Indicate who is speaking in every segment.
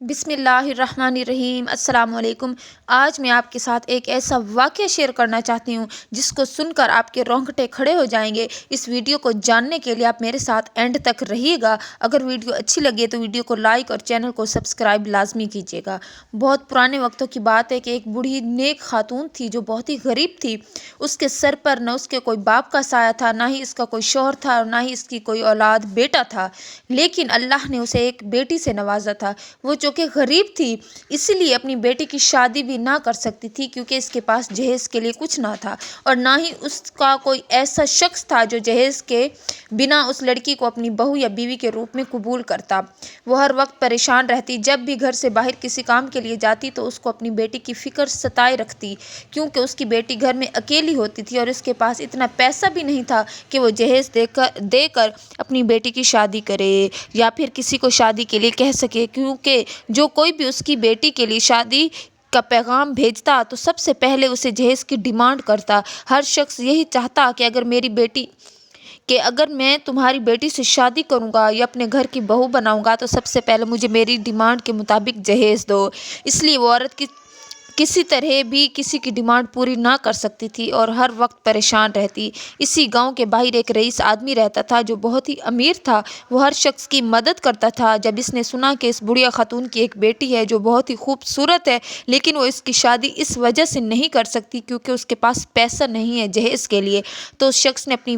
Speaker 1: بسم اللہ الرحمن الرحیم۔ السلام علیکم۔ آج میں آپ کے ساتھ ایک ایسا واقعہ شیئر کرنا چاہتی ہوں جس کو سن کر آپ کے رونگٹے کھڑے ہو جائیں گے۔ اس ویڈیو کو جاننے کے لیے آپ میرے ساتھ اینڈ تک رہیے گا۔ اگر ویڈیو اچھی لگے تو ویڈیو کو لائک اور چینل کو سبسکرائب لازمی کیجیے گا۔ بہت پرانے وقتوں کی بات ہے کہ ایک بوڑھی نیک خاتون تھی جو بہت ہی غریب تھی۔ اس کے سر پر نہ اس کے کوئی باپ کا سایہ تھا، نہ ہی اس کا کوئی شوہر تھا اور نہ ہی اس کی کوئی اولاد بیٹا تھا، لیکن اللہ نے اسے ایک بیٹی سے نوازا تھا۔ وہ چونکہ غریب تھی اسی لیے اپنی بیٹی کی شادی بھی نہ کر سکتی تھی، کیونکہ اس کے پاس جہیز کے لیے کچھ نہ تھا اور نہ ہی اس کا کوئی ایسا شخص تھا جو جہیز کے بنا اس لڑکی کو اپنی بہو یا بیوی کے روپ میں قبول کرتا۔ وہ ہر وقت پریشان رہتی، جب بھی گھر سے باہر کسی کام کے لیے جاتی تو اس کو اپنی بیٹی کی فکر ستائے رکھتی، کیونکہ اس کی بیٹی گھر میں اکیلی ہوتی تھی اور اس کے پاس اتنا پیسہ بھی نہیں تھا کہ وہ جہیز دے کر اپنی بیٹی کی شادی کرے یا پھر کسی کو شادی کے لیے کہہ سکے، کیونکہ جو کوئی بھی اس کی بیٹی کے لیے شادی کا پیغام بھیجتا تو سب سے پہلے اسے جہیز کی ڈیمانڈ کرتا۔ ہر شخص یہی چاہتا کہ اگر میں تمہاری بیٹی سے شادی کروں گا یا اپنے گھر کی بہو بناؤں گا تو سب سے پہلے مجھے میری ڈیمانڈ کے مطابق جہیز دو۔ اس لیے وہ عورت کسی طرح بھی کسی کی ڈیمانڈ پوری نہ کر سکتی تھی اور ہر وقت پریشان رہتی۔ اسی گاؤں کے باہر ایک رئیس آدمی رہتا تھا جو بہت ہی امیر تھا۔ وہ ہر شخص کی مدد کرتا تھا۔ جب اس نے سنا کہ اس بڑھیا خاتون کی ایک بیٹی ہے جو بہت ہی خوبصورت ہے، لیکن وہ اس کی شادی اس وجہ سے نہیں کر سکتی کیونکہ اس کے پاس پیسہ نہیں ہے جہیز کے لیے، تو اس شخص نے اپنی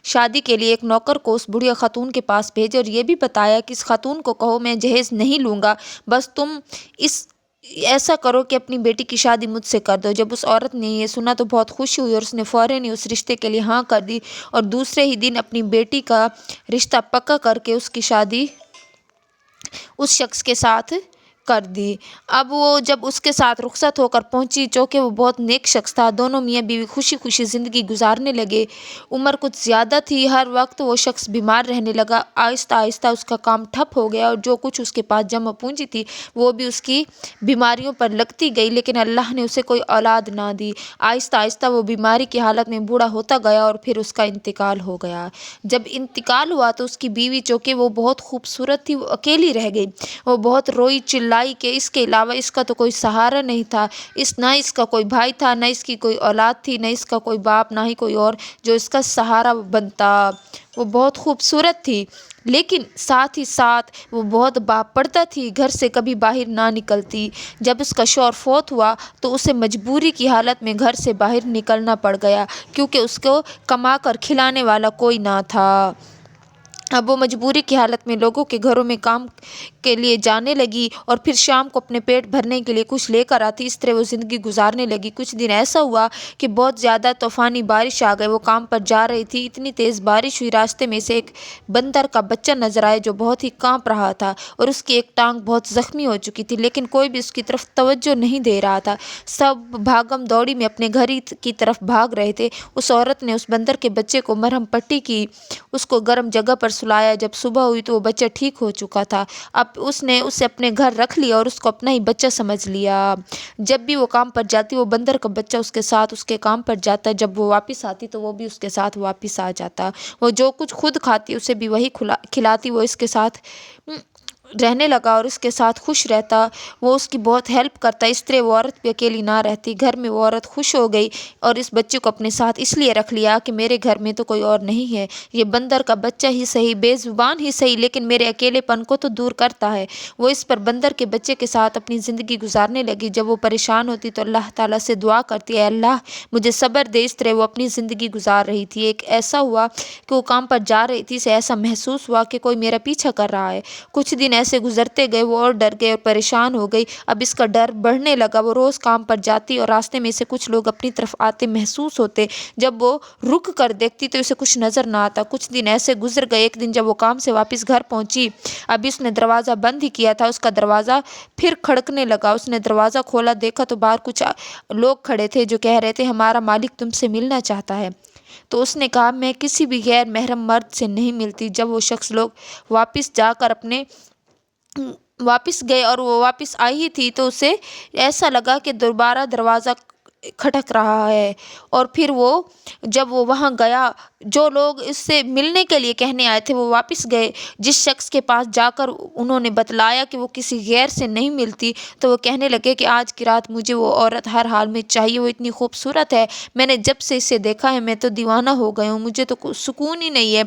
Speaker 1: شادی کے لیے ایک نوکر کو اس بڑھیا خاتون کے پاس بھیجا اور یہ بھی بتایا کہ اس خاتون کو کہو میں جہیز نہیں لوں گا، بس تم ایسا کرو کہ اپنی بیٹی کی شادی مجھ سے کر دو۔ جب اس عورت نے یہ سنا تو بہت خوشی ہوئی اور اس نے فوراً ہی اس رشتے کے لیے ہاں کر دی اور دوسرے ہی دن اپنی بیٹی کا رشتہ پکا کر کے اس کی شادی اس شخص کے ساتھ کر دی۔ اب وہ جب اس کے ساتھ رخصت ہو کر پہنچی، چونکہ وہ بہت نیک شخص تھا، دونوں میاں بیوی خوشی خوشی زندگی گزارنے لگے۔ عمر کچھ زیادہ تھی، ہر وقت وہ شخص بیمار رہنے لگا۔ آہستہ آہستہ اس کا کام ٹھپ ہو گیا اور جو کچھ اس کے پاس جمع پونجی تھی وہ بھی اس کی بیماریوں پر لگتی گئی، لیکن اللہ نے اسے کوئی اولاد نہ دی۔ آہستہ آہستہ وہ بیماری کی حالت میں بوڑھا ہوتا گیا اور پھر اس کا انتقال ہو گیا۔ جب انتقال ہوا تو اس کی بیوی، چونکہ وہ بہت خوبصورت تھی، وہ اکیلی رہ گئی۔ وہ بہت روئی چلائی کہ اس کے علاوہ اس کا تو کوئی سہارا نہیں تھا، نہ اس کا کوئی بھائی تھا، نہ اس کی کوئی اولاد تھی، نہ اس کا کوئی باپ، نہ ہی کوئی اور جو اس کا سہارا بنتا۔ وہ بہت خوبصورت تھی لیکن ساتھ ہی ساتھ وہ بہت باپردہ تھی، گھر سے کبھی باہر نہ نکلتی۔ جب اس کا شوہر فوت ہوا تو اسے مجبوری کی حالت میں گھر سے باہر نکلنا پڑ گیا، کیونکہ اس کو کما کر کھلانے والا کوئی نہ تھا۔ اب وہ مجبوری کی حالت میں لوگوں کے گھروں میں کام کے لیے جانے لگی اور پھر شام کو اپنے پیٹ بھرنے کے لیے کچھ لے کر آتی۔ اس طرح وہ زندگی گزارنے لگی۔ کچھ دن ایسا ہوا کہ بہت زیادہ طوفانی بارش آ گئی۔ وہ کام پر جا رہی تھی، اتنی تیز بارش ہوئی، راستے میں سے ایک بندر کا بچہ نظر آیا جو بہت ہی کانپ رہا تھا اور اس کی ایک ٹانگ بہت زخمی ہو چکی تھی، لیکن کوئی بھی اس کی طرف توجہ نہیں دے رہا تھا۔ سب بھاگم دوڑی میں اپنے گھر کی طرف بھاگ رہے تھے۔ اس عورت نے اس بندر کے بچے کو مرہم پٹی کی، اس کو گرم جگہ پر سلایا۔ جب صبح ہوئی تو وہ بچہ ٹھیک ہو چکا تھا۔ اب اس نے اسے اپنے گھر رکھ لیا اور اس کو اپنا ہی بچہ سمجھ لیا۔ جب بھی وہ کام پر جاتی وہ بندر کا بچہ اس کے ساتھ اس کے کام پر جاتا، جب وہ واپس آتی تو وہ بھی اس کے ساتھ واپس آ جاتا۔ وہ جو کچھ خود کھاتی اسے بھی وہی کھلاتی۔ وہ اس کے ساتھ رہنے لگا اور اس کے ساتھ خوش رہتا، وہ اس کی بہت ہیلپ کرتا۔ اس طرح وہ عورت بھی اکیلی نہ رہتی۔ گھر میں وہ عورت خوش ہو گئی اور اس بچے کو اپنے ساتھ اس لیے رکھ لیا کہ میرے گھر میں تو کوئی اور نہیں ہے، یہ بندر کا بچہ ہی صحیح، بے زبان ہی صحیح، لیکن میرے اکیلے پن کو تو دور کرتا ہے۔ وہ اس پر بندر کے بچے کے ساتھ اپنی زندگی گزارنے لگی۔ جب وہ پریشان ہوتی تو اللہ تعالیٰ سے دعا کرتی، اے اللہ مجھے صبر دے۔ اس طرح وہ اپنی زندگی گزار رہی تھی۔ ایک ایسا ہوا کہ وہ کام پر جا رہی تھی، اسے ایسا محسوس ہوا کہ کوئی میرا پیچھا کر رہا ہے۔ کچھ دن ایسے گزرتے گئے، وہ اور ڈر گئی اور پریشان ہو گئی۔ اب اس کا ڈر بڑھنے لگا۔ وہ روز کام پر جاتی اور راستے میں سے کچھ لوگ اپنی طرف آتے محسوس ہوتے۔ جب وہ رک کر دیکھتی تو اسے کچھ نظر نہ آتا۔ کچھ دن ایسے گزر گئے۔ ایک دن جب وہ کام سے واپس گھر پہنچی، اب اس نے دروازہ بند ہی کیا تھا، اس کا دروازہ پھر کھڑکنے لگا۔ اس نے دروازہ کھولا، دیکھا تو باہر کچھ لوگ کھڑے تھے جو کہہ رہے تھے ہمارا مالک تم سے ملنا چاہتا ہے۔ تو اس نے کہا میں کسی بھی غیر محرم مرد سے نہیں ملتی۔ جب وہ شخص لوگ واپس گئے اور وہ واپس آئی ہی تھی تو اسے ایسا لگا کہ دوبارہ دروازہ खटक रहा है। और फिर वो जब वो वहाँ गया, जो लोग इससे मिलने के लिए कहने आए थे वो वापस गए। जिस शख्स के पास जाकर उन्होंने बतलाया कि वो किसी गैर से नहीं मिलती, तो वो कहने लगे कि आज की रात मुझे वो औरत हर हाल में चाहिए, वो इतनी खूबसूरत है, मैंने जब से इसे देखा है मैं तो दीवाना हो गया हूँ, मुझे तो सुकून ही नहीं है,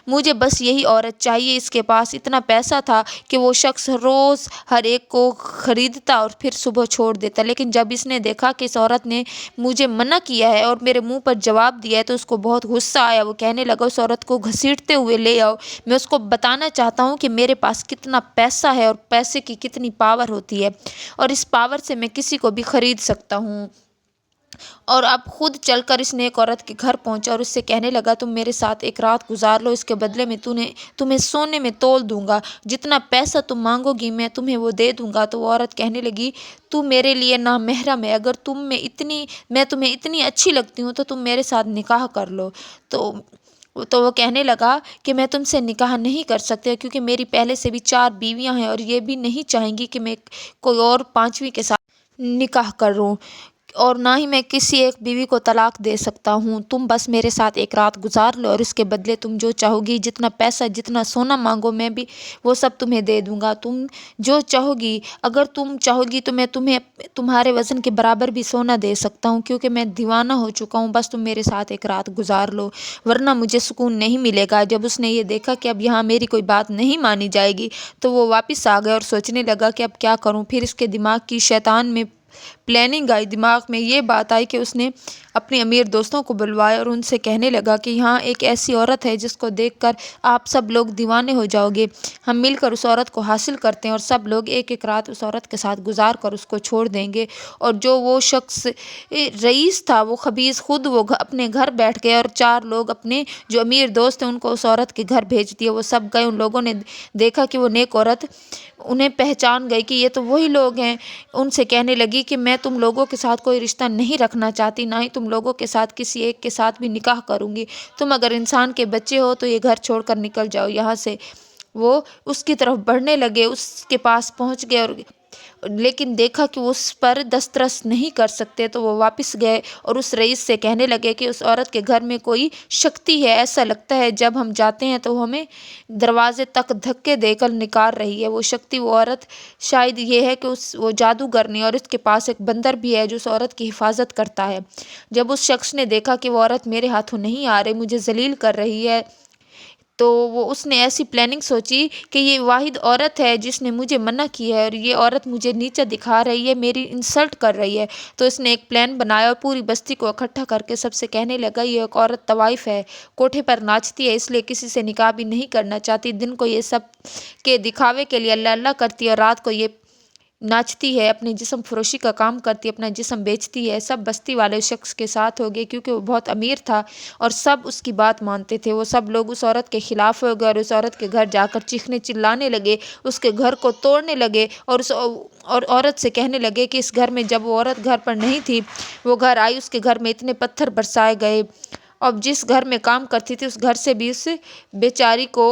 Speaker 1: मुझे बस यही औरत चाहिए। इसके पास इतना पैसा था कि वो शख्स रोज़ हर एक को ख़रीदता और फिर सुबह छोड़ देता। लेकिन जब इसने देखा कि इस औरत ने मुझे मना किया है और मेरे मुंह पर जवाब दिया है, तो उसको बहुत गुस्सा आया। वो कहने लगा, उस औरत को घसीटते हुए ले आओ, मैं उसको बताना चाहता हूँ कि मेरे पास कितना पैसा है और पैसे की कितनी पावर होती है, और इस पावर से मैं किसी को भी खरीद सकता हूँ। और अब खुद चलकर इसने एक औरत के घर पहुंचा और उससे कहने लगा, तुम मेरे साथ एक रात गुजार लो, इसके बदले में तुम्हें सोने में तोल दूंगा, जितना पैसा तुम मांगोगी मैं तुम्हें वो दे दूंगा। तो वो औरत कहने लगी, तू मेरे लिए नामहरम है, अगर मैं तुम्हें इतनी अच्छी लगती हूँ तो तुम मेरे साथ निकाह कर लो। तो वो कहने लगा कि मैं तुमसे निकाह नहीं कर सकते, क्योंकि मेरी पहले से भी 4 बीवियां हैं और ये भी नहीं चाहेंगी कि मैं कोई और 5वीं के साथ निकाह करूं, और ना ही मैं किसी एक बीवी को तलाक दे सकता हूँ। तुम बस मेरे साथ एक रात गुजार लो और इसके बदले तुम जो चाहोगी, जितना पैसा जितना सोना मांगो मैं भी वो सब तुम्हें दे दूँगा। तुम जो चाहोगी, अगर तुम चाहोगी तो मैं तुम्हें तुम्हारे वज़न के बराबर भी सोना दे सकता हूँ, क्योंकि मैं दीवाना हो चुका हूँ। बस तुम मेरे साथ एक रात गुजार लो, वरना मुझे सुकून नहीं मिलेगा। जब उसने ये देखा कि अब यहाँ मेरी कोई बात नहीं मानी जाएगी, तो वो वापस आ गया और सोचने लगा कि अब क्या करूँ। फिर इसके दिमाग की शैतान में प्लानिंग आई, दिमाग में ये बात आई कि उसने अपने अमीर दोस्तों को बुलवाया और उनसे कहने लगा कि यहाँ एक ऐसी औरत है जिसको देखकर आप सब लोग दीवाने हो जाओगे, हम मिलकर उस औरत को हासिल करते हैं और सब लोग एक एक रात उस औरत के साथ गुजार कर उसको छोड़ देंगे। और जो वो शख्स रईस था, वो खबीस, खुद वो अपने घर बैठ गए और 4 लोग अपने जो अमीर दोस्त हैं उनको उस औरत के घर भेज दिए। वो सब गए, उन लोगों ने देखा कि वो नेक औरत, उन्हें पहचान गई कि ये तो वही लोग हैं। उनसे कहने लगी कि मैं तुम लोगों के साथ कोई रिश्ता नहीं रखना चाहती, ना ही तुम लोगों के साथ किसी एक के साथ भी निकाह करूँगी। तुम अगर इंसान के बच्चे हो तो ये घर छोड़कर निकल जाओ यहाँ से। वो उसकी तरफ बढ़ने लगे, उसके पास पहुँच गए, और लेकिन देखा कि वो उस पर दस्तरस नहीं कर सकते, तो वो वापस गए और उस रईस से कहने लगे कि उस औरत के घर में कोई शक्ति है, ऐसा लगता है जब हम जाते हैं तो हमें दरवाजे तक धक्के देकर निकाल रही है। वो शक्ति, वो औरत शायद ये है कि वो जादूगर नहीं, और इसके पास एक बंदर भी है जो उस औरत की हिफाजत करता है। जब उस शख्स ने देखा कि वो औरत मेरे हाथों नहीं आ रही, मुझे जलील कर रही है, तो उसने ऐसी प्लानिंग सोची कि ये वाहिद औरत है जिसने मुझे मना किया है और ये औरत मुझे नीचा दिखा रही है, मेरी इंसल्ट कर रही है। तो इसने एक प्लान बनाया और पूरी बस्ती को इकट्ठा करके सबसे कहने लगा, ये एक औरत तवाइफ है, कोठे पर नाचती है, इसलिए किसी से निकाह भी नहीं करना चाहती, दिन को ये सब के दिखावे के लिए अल्लाह अल्लाह करती है और रात को ये नाचती है, अपनी जिस्म फरोशी का काम करती है, अपना जिस्म बेचती है। सब बस्ती वाले उस शख्स के साथ हो गए, क्योंकि वो बहुत अमीर था और सब उसकी बात मानते थे। वो सब लोग उस औरत के खिलाफ हो गए और उस औरत के घर जाकर चीखने चिल्लाने लगे, उसके घर को तोड़ने लगे और औरत से कहने लगे कि इस घर में, जब वो औरत घर पर नहीं थी, वो घर आई, उसके घर में इतने पत्थर बरसाए गए। अब जिस घर में काम करती थी उस घर से भी उस बेचारी को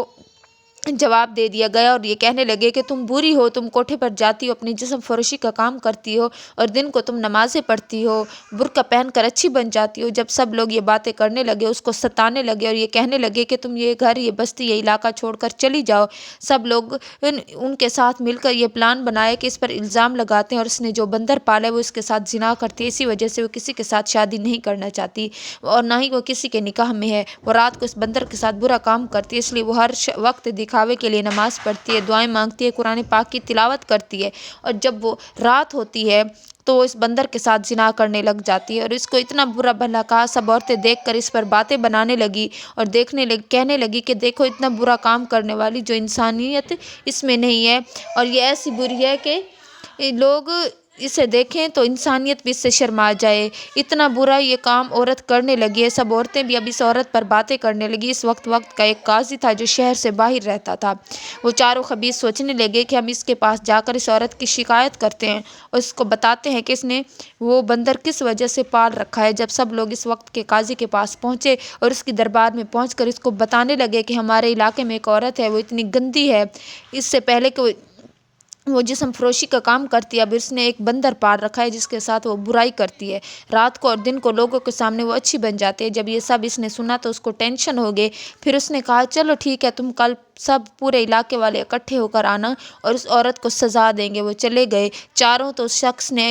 Speaker 1: जवाब दे दिया गया और ये कहने लगे कि तुम बुरी हो, तुम कोठे पर जाती हो, अपनी जिस्म फरोशी का काम करती हो और दिन को तुम नमाज़ें पढ़ती हो, बुर्का पहन कर अच्छी बन जाती हो। जब सब लोग ये बातें करने लगे, उसको सताने लगे और ये कहने लगे कि तुम ये घर, ये बस्ती, ये इलाका छोड़कर चली जाओ। सब लोग उनके साथ मिलकर ये प्लान बनाया कि इस पर इल्ज़ाम लगाते हैं और इसने जो बंदर पाला है वो इसके साथ जिना करती है, इसी वजह से वो किसी के साथ शादी नहीं करना चाहती और ना ही वो किसी के निकाह में है। वो रात को इस बंदर के साथ बुरा काम करती है, इसलिए वो हर वक्त दिखावे के लिए नमाज़ पढ़ती है, दुआएं मांगती है, कुरान पाक की तिलावत करती है, और जब वो रात होती है तो इस बंदर के साथ जिना करने लग जाती है। और इसको इतना बुरा भला कहा, सब औरतें देखकर इस पर बातें बनाने लगी और कहने लगी कि देखो, इतना बुरा काम करने वाली, जो इंसानियत इसमें नहीं है, और ये ऐसी बुरी है कि लोग इसे देखें तो इंसानियत भी इससे शर्मा जाए। इतना बुरा ये काम औरत करने लगी है। सब औरतें भी अब इस औरत पर बातें करने लगी। इस वक्त का एक काजी था जो शहर से बाहर रहता था। वो चारों खबीस सोचने लगे कि हम इसके पास जाकर इस औरत की शिकायत करते हैं और इसको बताते हैं कि इसने वो बंदर किस वजह से पाल रखा है। जब सब लोग इस वक्त के काजी के पास पहुँचे और इसकी दरबार में पहुँच इसको बताने लगे कि हमारे इलाके में एक औरत है, वो इतनी गंदी है, इससे पहले कि वो जिस्म फरोशी का काम करती है। अब इसने एक बंदर पाल रखा है जिसके साथ वो बुराई करती है। रात को और दिन को लोगों के सामने वो अच्छी बन जाती है। जब ये सब इसने सुना तो उसको टेंशन हो गई। फिर उसने कहा चलो ठीक है, तुम कल सब पूरे इलाके वाले इकट्ठे होकर आना और उस औरत को सज़ा देंगे। वो चले गए चारों। तो उस शख्स ने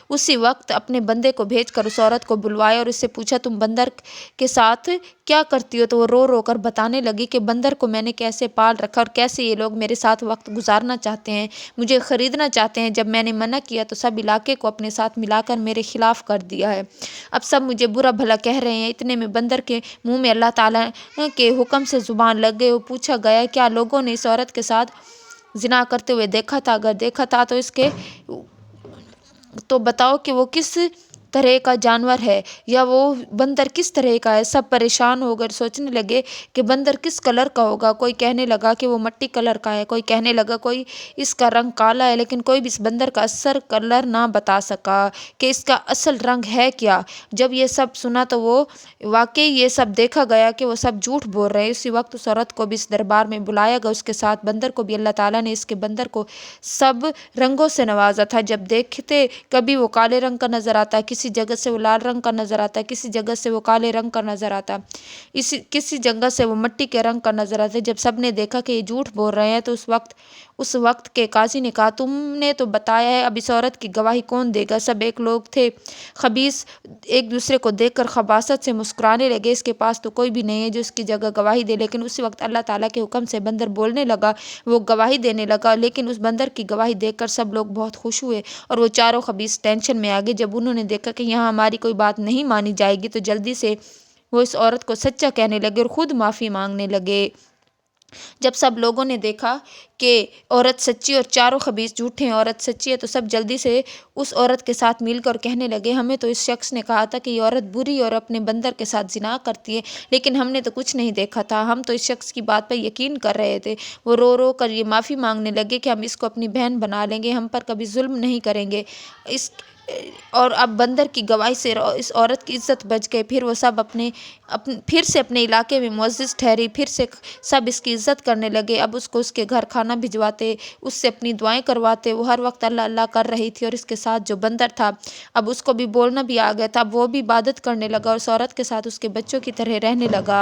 Speaker 1: उसी वक्त अपने बंदे को भेजकर उस औरत को बुलवाया और उससे पूछा तुम बंदर के साथ क्या करती हो? तो वो रो रो कर बताने लगी कि बंदर को मैंने कैसे पाल रखा और कैसे ये लोग मेरे साथ वक्त गुजारना चाहते हैं, मुझे ख़रीदना चाहते हैं। जब मैंने मना किया तो सब इलाके को अपने साथ मिलाकर मेरे ख़िलाफ़ कर दिया है। अब सब मुझे बुरा भला कह रहे हैं। इतने में बंदर के मुंह में अल्लाह ताला के हुक्म से ज़ुबान लग गई। वो पूछा गया क्या लोगों ने इस औरत के साथ ज़िना करते हुए देखा था? अगर देखा था तो बताओ कि वो किस तरह का जानवर है या वो बंदर किस तरह का है। सब परेशान हो गए, सोचने लगे कि बंदर किस कलर का होगा। कोई कहने लगा कि वो मट्टी कलर का है, कोई कहने लगा कोई इसका रंग काला है, लेकिन कोई भी इस बंदर का असल कलर ना बता सका कि इसका असल रंग है क्या। जब ये सब सुना तो वो वाकई ये सब देखा गया कि वो सब झूठ बोल रहे हैं। इसी वक्त उस औरत को भी इस दरबार में बुलाया गया। उसके साथ बंदर को भी अल्लाह ताला ने इसके बंदर को सब रंगों से नवाजा था। जब देखते कभी वो काले रंग का नज़र आता, किसी जगह से वो लाल रंग का नज़र आता, किसी जगह से वो काले रंग का नज़र आता, किसी जगह से वो मिट्टी के रंग का नज़र आता। जब सब ने देखा कि ये झूठ बोल रहे हैं तो उस वक्त के काजी ने कहा तुमने तो बताया है, अब इस औरत की गवाही कौन देगा? सब एक लोग थे खबीस, एक दूसरे को देखकर खबासत से मुस्कुराने लगे। इसके पास तो कोई भी नहीं है जो इसकी जगह गवाही दे। लेकिन उसी वक्त अल्लाह ताला के हुक्म से बंदर बोलने लगा, वो गवाही देने लगा। लेकिन उस बंदर की गवाही देखकर सब लोग बहुत खुश हुए और वो चारों खबीस टेंशन में आ गए। जब उन्होंने देखा कि यहाँ हमारी कोई बात नहीं मानी जाएगी तो जल्दी से वो इस औरत को सच्चा कहने लगे और ख़ुद माफ़ी मांगने लगे। जब सब लोगों ने देखा कि औरत सच्ची और चारों खबीस झूठे हैं, औरत सच्ची है, तो सब जल्दी से उस औरत के साथ मिलकर कहने लगे हमें तो इस शख्स ने कहा था कि ये औरत बुरी और अपने बंदर के साथ जिना करती है, लेकिन हमने तो कुछ नहीं देखा था, हम तो इस शख्स की बात पर यकीन कर रहे थे। वो रो रो कर ये माफ़ी मांगने लगे कि हम इसको अपनी बहन बना लेंगे, हम पर कभी जुल्म नहीं करेंगे। इस और अब बंदर की गवाही से इस औरत की इज्जत बच गई। फिर वो सब फिर से अपने इलाके में मुअज़्ज़िज़ ठहरी। फिर से सब इसकी इज्जत करने लगे। अब उसको उसके घर खाना भिजवाते, उससे अपनी दुआएं करवाते। वो हर वक्त अल्लाह अल्लाह कर रही थी और इसके साथ जो बंदर था अब उसको भी बोलना भी आ गया था। अब वो भी इबादत करने लगा और उस औरत के साथ उसके बच्चों की तरह रहने लगा।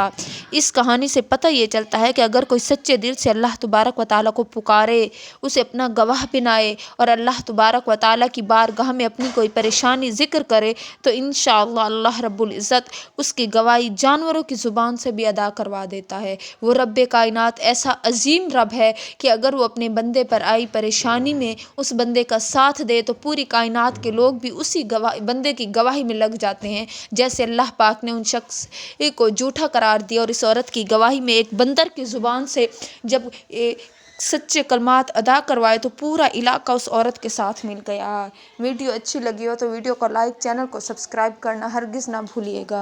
Speaker 1: इस कहानी से पता ये चलता है कि अगर कोई सच्चे दिल से अल्लाह तबारक व तआला को पुकारे, उसे अपना गवाह बनाए और अल्लाह तबारक व तआला की बारगाह में अपनी कोई परेशानी ज़िक्र करे तो इंशाअल्लाह अल्लाह रब्बुल इज़्ज़त उसकी गवाही जानवरों की ज़ुबान से भी अदा करवा देता है। वो रब्बे कायनात ऐसा अजीम रब है कि अगर वो अपने बंदे पर आई परेशानी में उस बंदे का साथ दे तो पूरी कायनात के लोग भी उसी बंदे की गवाही में लग जाते हैं। जैसे अल्लाह पाक ने उन शख्स को झूठा करार दिया और इस औरत की गवाही में एक बंदर की ज़ुबान से जब सच्चे कलमात अदा करवाए तो पूरा इलाका उस औरत के साथ मिल गया। वीडियो अच्छी लगी हो तो वीडियो को लाइक, चैनल को सब्सक्राइब करना हरगिज़ ना भूलिएगा।